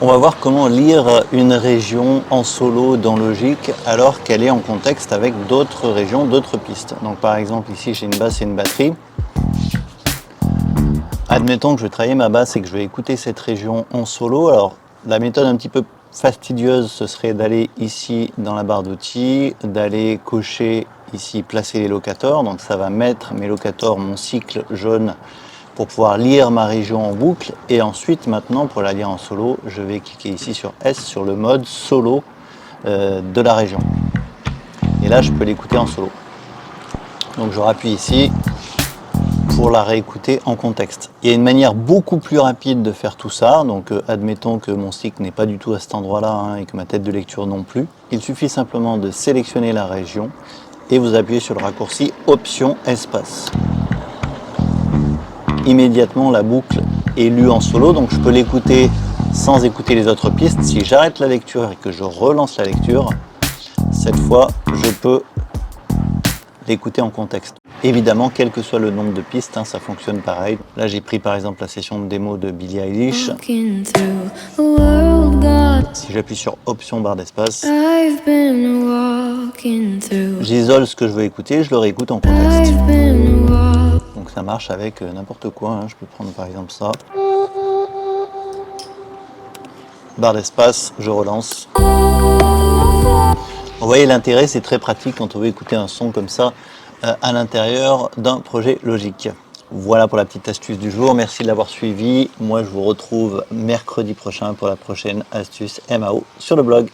On va voir comment lire une région en solo dans Logic alors qu'elle est en contexte avec d'autres régions, d'autres pistes. Donc par exemple ici j'ai une basse et une batterie. Admettons que je vais travailler ma basse et que je vais écouter cette région en solo. Alors la méthode un petit peu fastidieuse ce serait d'aller ici dans la barre d'outils, d'aller cocher ici placer les locators. Donc ça va mettre mes locators, mon cycle jaune pour pouvoir lire ma région en boucle. Et ensuite, maintenant, pour la lire en solo, je vais cliquer ici sur S, sur le mode solo de la région. Et là, je peux l'écouter en solo. Donc, je rappuie ici pour la réécouter en contexte. Il y a une manière beaucoup plus rapide de faire tout ça. Donc, admettons que mon stick n'est pas du tout à cet endroit-là et que ma tête de lecture non plus. Il suffit simplement de sélectionner la région et vous appuyez sur le raccourci Option Espace. Immédiatement la boucle est lue en solo, donc je peux l'écouter sans écouter les autres pistes. Si j'arrête la lecture et que je relance la lecture, cette fois je peux l'écouter en contexte. Évidemment, quel que soit le nombre de pistes, ça fonctionne pareil. Là j'ai pris par exemple la session de démo de Billie Eilish. Si j'appuie sur Option barre d'espace, j'isole ce que je veux écouter, je le réécoute en contexte. Donc ça marche avec n'importe quoi, je peux prendre par exemple ça. Barre d'espace, je relance. Vous voyez l'intérêt, c'est très pratique quand on veut écouter un son comme ça à l'intérieur d'un projet Logic. Voilà pour la petite astuce du jour, merci de l'avoir suivi. Moi je vous retrouve mercredi prochain pour la prochaine astuce MAO sur le blog.